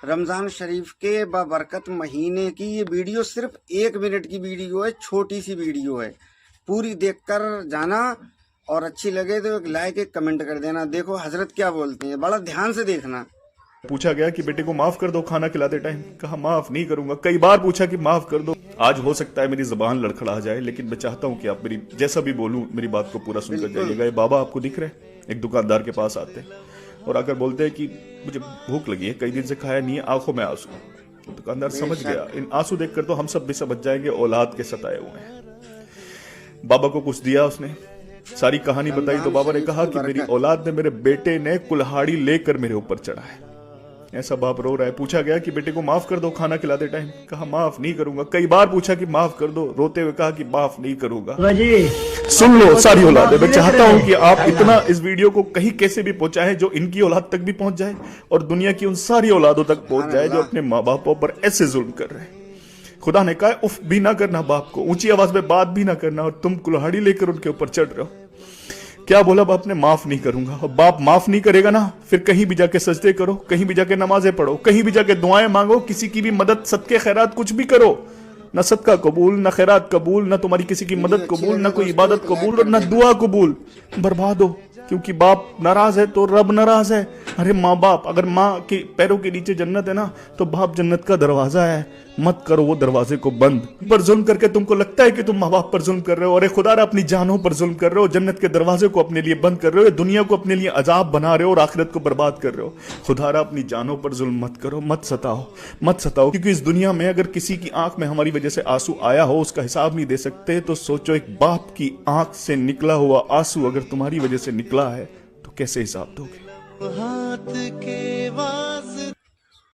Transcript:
रमज़ान शरीफ के बाबरकत महीने की ये वीडियो सिर्फ 1 मिनट की वीडियो है, छोटी सी वीडियो है। पूरी देखकर जाना और अच्छी लगे तो एक लाइक एक कमेंट कर देना। देखो हजरत क्या बोलते हैं, बड़ा ध्यान से देखना। पूछा गया कि बेटे को माफ कर दो खाना खिलाते टाइम, कहा माफ नहीं करूंगा। कई बार पूछा कि माफ कर दो। आज हो सकता है मेरी जबान लड़खड़ा जाए, लेकिन मैं चाहता हूं कि आप मेरी जैसा भी बोलूं मेरी बात को पूरा सुनकर जाइएगा। ये बाबा आपको दिख रहे हैं, एक दुकानदार के पास आते हैं और आकर बोलते हैं कि मुझे भूख लगी है, कई दिन से खाया नहीं है, आंखों में आंसू। तो दुकानदार समझ गया इन आंसू देखकर तो हम सब भी समझ जाएंगे औलाद के सताए हुए हैं। बाबा को कुछ दिया उसने, सारी कहानी बताई तो बाबा ने कहा कि मेरी औलाद ने, मेरे बेटे ने कुल्हाड़ी लेकर मेरे ऊपर चढ़ा है। ऐसा बाप रो रहा है। पूछा गया कि बेटे को माफ कर दो खाना खिलाते टाइम, कहा माफ नहीं करूंगा। कई बार पूछा कि माफ कर दो, रोते हुए कहा कि माफ नहीं करूंगा। सुन लो सारी औलाद है, मैं चाहता हूं कि आप इतना इस वीडियो को कहीं कैसे भी पहुंचाएं जो इनकी औलाद तक भी पहुंच जाए और दुनिया की उन सारी औलादों तक पहुंच जाए जो अपने माँ बापों पर ऐसे जुल्म कर रहे हैं। खुदा ने कहा उफ भी ना करना, बाप को ऊंची आवाज में बात भी ना करना, और तुम कुल्हाड़ी लेकर उनके ऊपर चढ़ रहे हो। क्या बोला बाप ने? माफ नहीं करूंगा। और बाप माफ नहीं करेगा ना, फिर कहीं भी जाके सजदे करो, कहीं भी जाके नमाजें पढ़ो, कहीं भी जाके दुआएं मांगो, किसी की भी मदद, सदके खैरात कुछ भी करो, न सदका कबूल, न खैरात कबूल, न तुम्हारी किसी की मदद कबूल, न कोई इबादत कबूल और न दुआ कबूल। बर्बाद हो, क्योंकि बाप नाराज है तो रब नाराज है। अरे माँ बाप, अगर माँ के पैरों के नीचे जन्नत है ना, तो बाप जन्नत का दरवाजा है। मत करो वो दरवाजे को बंद। पर जुल्म करके तुमको लगता है कि तुम माँ बाप पर जुल्म कर रहे हो, अरे खुदा अपनी जानों पर जुल्म कर रहे हो, जन्नत के दरवाजे को अपने लिए बंद कर रहे हो, दुनिया को अपने लिए अजाब बना रहे हो और आखिरत को बर्बाद कर रहे हो। खुदा अपनी जानों पर जुल्म मत करो, मत सताओ, मत सताओ, क्योंकि इस दुनिया में अगर किसी की आंख में हमारी वजह से आंसू आया हो, उसका हिसाब नहीं दे सकते, तो सोचो एक बाप की आंख से निकला हुआ आंसू अगर तुम्हारी वजह से निकला है तो कैसे हिसाब दोगे? हाथ के वास्ते